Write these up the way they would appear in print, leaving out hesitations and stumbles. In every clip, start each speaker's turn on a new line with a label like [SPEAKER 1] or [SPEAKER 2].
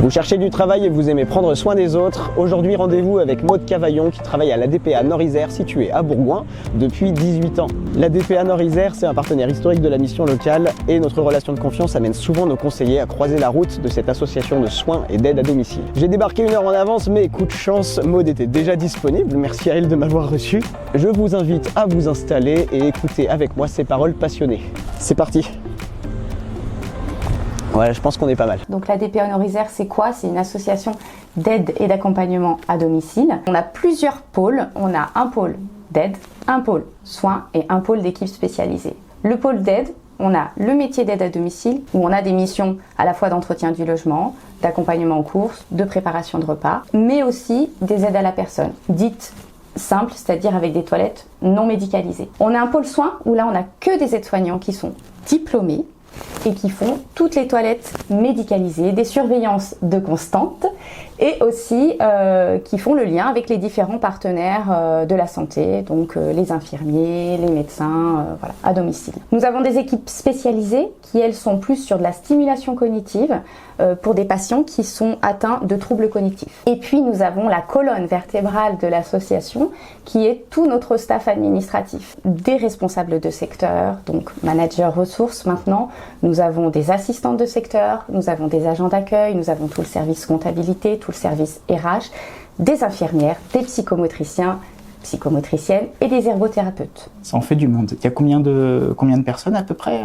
[SPEAKER 1] Vous cherchez du travail et vous aimez prendre soin des autres. Aujourd'hui, rendez-vous avec Maude Cavaillon qui travaille à l'ADPA Nord-Isère située à Bourgoin depuis 18 ans. L'ADPA Nord-Isère, c'est un partenaire historique de la mission locale et notre relation de confiance amène souvent nos conseillers à croiser la route de cette association de soins et d'aide à domicile. J'ai débarqué 1 heure en avance, mais coup de chance, Maude était déjà disponible. Merci à elle de m'avoir reçu. Je vous invite à vous installer et écouter avec moi ces paroles passionnées. C'est parti! Voilà, je pense qu'on est pas mal.
[SPEAKER 2] Donc l'ADPA Nord-Isère, c'est quoi? C'est une association d'aide et d'accompagnement à domicile. On a plusieurs pôles. On a un pôle d'aide, un pôle soins et un pôle d'équipe spécialisée. Le pôle d'aide, on a le métier d'aide à domicile où on a des missions à la fois d'entretien du logement, d'accompagnement en courses, de préparation de repas, mais aussi des aides à la personne, dites simples, c'est-à-dire avec des toilettes non médicalisées. On a un pôle soins où là on a que des aides-soignants qui sont diplômés et qui font toutes les toilettes médicalisées, des surveillances de constante et aussi qui font le lien avec les différents partenaires de la santé, donc les infirmiers, les médecins, voilà, à domicile. Nous avons des équipes spécialisées qui, elles, sont plus sur de la stimulation cognitive pour des patients qui sont atteints de troubles cognitifs. Et puis nous avons la colonne vertébrale de l'association qui est tout notre staff administratif, des responsables de secteur, donc managers ressources maintenant, nous avons des assistantes de secteur, nous avons des agents d'accueil, nous avons tout le service comptabilité, tout le service RH, des infirmières, des psychomotriciens, psychomotriciennes et des ergothérapeutes.
[SPEAKER 3] Ça en fait du monde. Il y a combien de personnes à peu près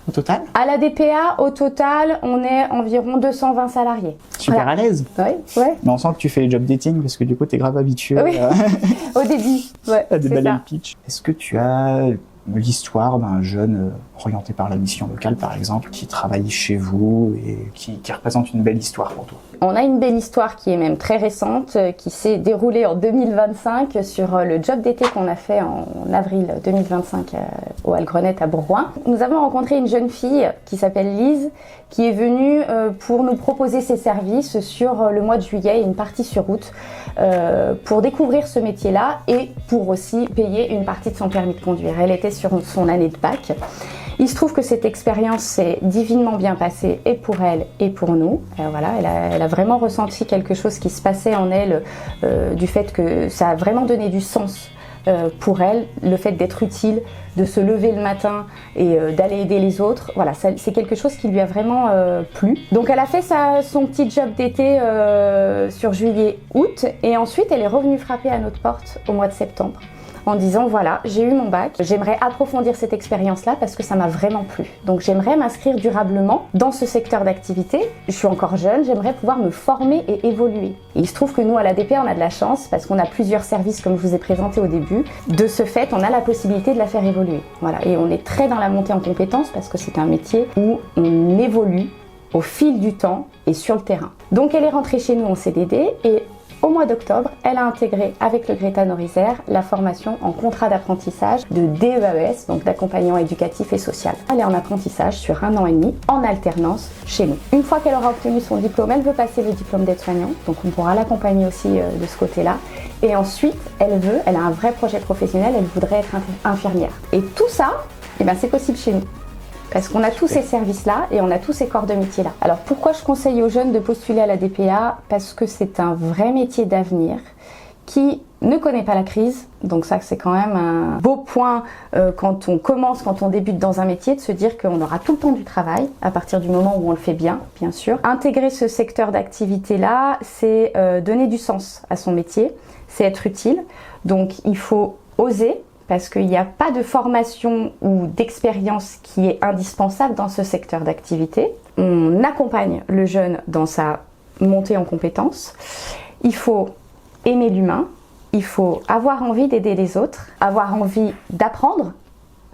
[SPEAKER 3] au total? À
[SPEAKER 2] la DPA, au total, on est environ 220 salariés.
[SPEAKER 3] Super à l'aise.
[SPEAKER 2] Oui, ouais.
[SPEAKER 3] Mais on sent que tu fais les job dating parce que du coup, tu es grave habitué
[SPEAKER 2] oui. Au début, ouais,
[SPEAKER 3] à déballer le pitch. Est-ce que tu as l'histoire d'un jeune orienté par la mission locale, par exemple, qui travaille chez vous et qui représente une belle histoire pour toi?
[SPEAKER 2] On a une belle histoire qui est même très récente, qui s'est déroulée en 2025 sur le job d'été qu'on a fait en avril 2025 au Halgrenette à Bourgoin. Nous avons rencontré une jeune fille qui s'appelle Lise, qui est venue pour nous proposer ses services sur le mois de juillet et une partie sur août pour découvrir ce métier-là et pour aussi payer une partie de son permis de conduire. Elle était sur son année de bac. Il se trouve que cette expérience s'est divinement bien passée et pour elle et pour nous. Voilà, elle a vraiment ressenti quelque chose qui se passait en elle, du fait que ça a vraiment donné du sens pour elle, le fait d'être utile, de se lever le matin et d'aller aider les autres. Voilà, c'est quelque chose qui lui a vraiment plu. Donc elle a fait son petit job d'été sur juillet-août et ensuite elle est revenue frapper à notre porte au mois de septembre, en disant voilà, j'ai eu mon bac, j'aimerais approfondir cette expérience-là parce que ça m'a vraiment plu. Donc j'aimerais m'inscrire durablement dans ce secteur d'activité. Je suis encore jeune, j'aimerais pouvoir me former et évoluer. Et il se trouve que nous, à l'ADPA, on a de la chance parce qu'on a plusieurs services, comme je vous ai présenté au début. De ce fait, on a la possibilité de la faire évoluer. Voilà. Et on est très dans la montée en compétences parce que c'est un métier où on évolue au fil du temps et sur le terrain. Donc elle est rentrée chez nous en CDD et au mois d'octobre, elle a intégré avec le Greta Nord-Isère la formation en contrat d'apprentissage de DEAES, donc d'accompagnement éducatif et social. Elle est en apprentissage sur 1 an et demi en alternance chez nous. Une fois qu'elle aura obtenu son diplôme, elle veut passer le diplôme d'aide-soignant, donc on pourra l'accompagner aussi de ce côté-là. Et ensuite, elle a un vrai projet professionnel, elle voudrait être infirmière. Et tout ça, eh ben, c'est possible chez nous. Parce qu'on a tous ces services-là et on a tous ces corps de métier-là. Alors pourquoi je conseille aux jeunes de postuler à la DPA? Parce que c'est un vrai métier d'avenir qui ne connaît pas la crise. Donc ça, c'est quand même un beau point quand on débute dans un métier, de se dire qu'on aura tout le temps du travail à partir du moment où on le fait bien sûr. Intégrer ce secteur d'activité-là, c'est donner du sens à son métier, c'est être utile. Donc il faut oser, parce qu'il n'y a pas de formation ou d'expérience qui est indispensable dans ce secteur d'activité. On accompagne le jeune dans sa montée en compétences. Il faut aimer l'humain, il faut avoir envie d'aider les autres, avoir envie d'apprendre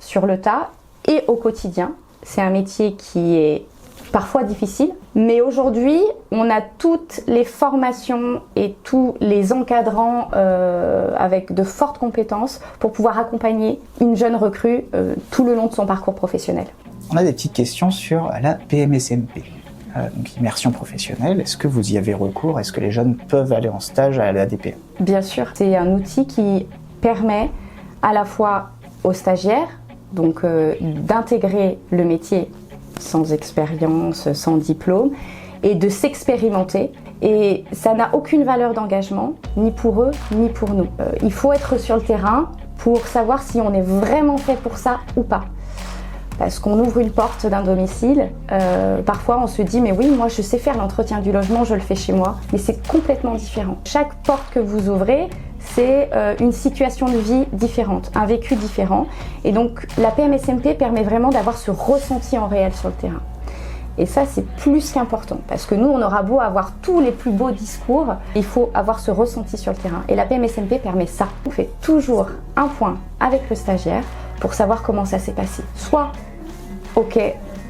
[SPEAKER 2] sur le tas et au quotidien. C'est un métier qui est parfois difficile, mais aujourd'hui on a toutes les formations et tous les encadrants avec de fortes compétences pour pouvoir accompagner une jeune recrue tout le long de son parcours professionnel.
[SPEAKER 3] On a des petites questions sur la PMSMP, donc immersion professionnelle. Est-ce que vous y avez recours? Est-ce que les jeunes peuvent aller en stage à la DPA?
[SPEAKER 2] Bien sûr, c'est un outil qui permet à la fois aux stagiaires donc d'intégrer le métier sans expérience, sans diplôme, et de s'expérimenter. Et ça n'a aucune valeur d'engagement, ni pour eux, ni pour nous. Il faut être sur le terrain pour savoir si on est vraiment fait pour ça ou pas. Parce qu'on ouvre une porte d'un domicile, parfois on se dit mais oui, moi je sais faire l'entretien du logement, je le fais chez moi, mais c'est complètement différent. Chaque porte que vous ouvrez, c'est une situation de vie différente, un vécu différent. Et donc la PMSMP permet vraiment d'avoir ce ressenti en réel sur le terrain. Et ça, c'est plus qu'important, parce que nous, on aura beau avoir tous les plus beaux discours, il faut avoir ce ressenti sur le terrain. Et la PMSMP permet ça. On fait toujours un point avec le stagiaire pour savoir comment ça s'est passé. Soit, ok,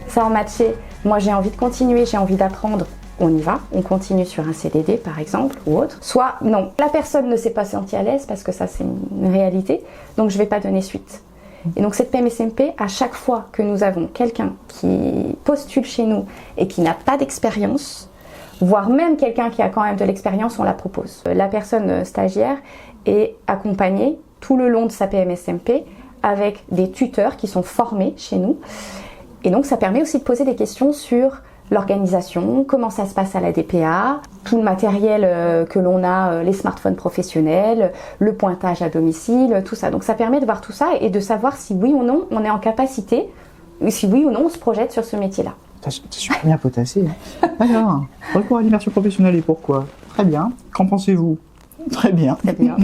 [SPEAKER 2] ça a matché, moi j'ai envie de continuer, j'ai envie d'apprendre, on y va, on continue sur un CDD par exemple, ou autre. Soit, non, la personne ne s'est pas sentie à l'aise, parce que ça c'est une réalité, donc je ne vais pas donner suite. Et donc cette PMSMP, à chaque fois que nous avons quelqu'un qui postule chez nous et qui n'a pas d'expérience, voire même quelqu'un qui a quand même de l'expérience, on la propose. La personne stagiaire est accompagnée tout le long de sa PMSMP avec des tuteurs qui sont formés chez nous. Et donc ça permet aussi de poser des questions sur l'organisation, comment ça se passe à la DPA, tout le matériel que l'on a, les smartphones professionnels, le pointage à domicile, tout ça. Donc ça permet de voir tout ça et de savoir si oui ou non on est en capacité, si oui ou non on se projette sur ce métier-là.
[SPEAKER 3] T'as super bien potassé. Alors, recours à l'immersion professionnelle et pourquoi? Très bien. Qu'en pensez-vous? Très bien.
[SPEAKER 2] Très bien.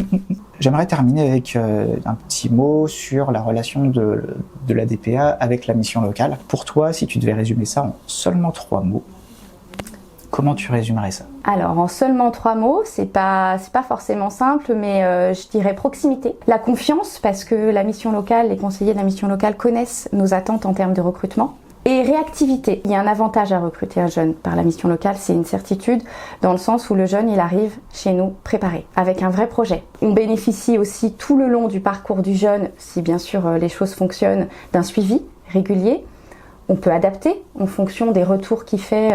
[SPEAKER 3] J'aimerais terminer avec un petit mot sur la relation de la DPA avec la mission locale. Pour toi, si tu devais résumer ça en seulement 3 mots, comment tu résumerais ça?
[SPEAKER 2] Alors, en seulement 3 mots, c'est pas forcément simple, mais je dirais proximité. La confiance, parce que la mission locale, les conseillers de la mission locale connaissent nos attentes en termes de recrutement. Et réactivité. Il y a un avantage à recruter un jeune par la mission locale, c'est une certitude, dans le sens où le jeune, il arrive chez nous préparé, avec un vrai projet. On bénéficie aussi tout le long du parcours du jeune, si bien sûr les choses fonctionnent, d'un suivi régulier. On peut adapter en fonction des retours qu'il fait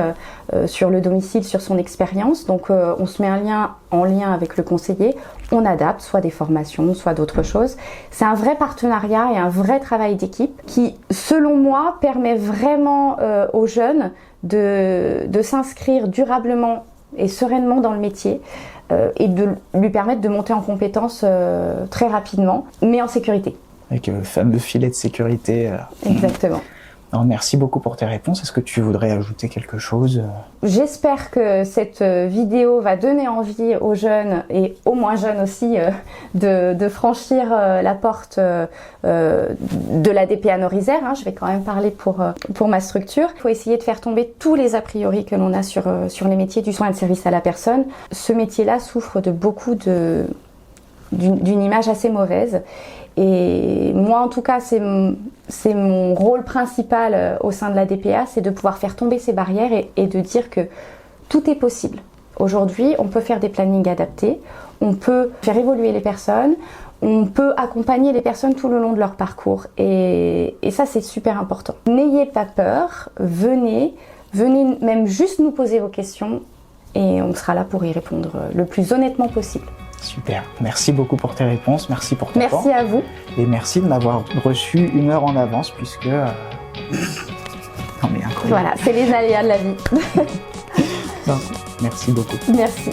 [SPEAKER 2] sur le domicile, sur son expérience. Donc on se met en lien avec le conseiller, on adapte soit des formations, soit d'autres choses. C'est un vrai partenariat et un vrai travail d'équipe qui, selon moi, permet vraiment aux jeunes de s'inscrire durablement et sereinement dans le métier et de lui permettre de monter en compétences très rapidement, mais en sécurité.
[SPEAKER 3] Avec le fameux filet de sécurité.
[SPEAKER 2] Exactement.
[SPEAKER 3] Alors, merci beaucoup pour tes réponses. Est-ce que tu voudrais ajouter quelque chose?
[SPEAKER 2] J'espère que cette vidéo va donner envie aux jeunes et aux moins jeunes aussi de franchir la porte de la DPA Nord-Isère. Je vais quand même parler pour ma structure. Il faut essayer de faire tomber tous les a priori que l'on a sur les métiers du soin et de service à la personne. Ce métier-là souffre de beaucoup d'une image assez mauvaise. Et moi, en tout cas, c'est mon rôle principal au sein de la DPA, c'est de pouvoir faire tomber ces barrières et de dire que tout est possible. Aujourd'hui, on peut faire des plannings adaptés, on peut faire évoluer les personnes, on peut accompagner les personnes tout le long de leur parcours. Et ça, c'est super important. N'ayez pas peur, venez même juste nous poser vos questions et on sera là pour y répondre le plus honnêtement possible.
[SPEAKER 3] Super, merci beaucoup pour tes réponses, merci pour ton temps.
[SPEAKER 2] Merci à vous.
[SPEAKER 3] Et merci de m'avoir reçu 1 heure en avance puisque... Non mais incroyable.
[SPEAKER 2] Voilà, c'est les aléas de la vie.
[SPEAKER 3] Non, merci beaucoup.
[SPEAKER 2] Merci.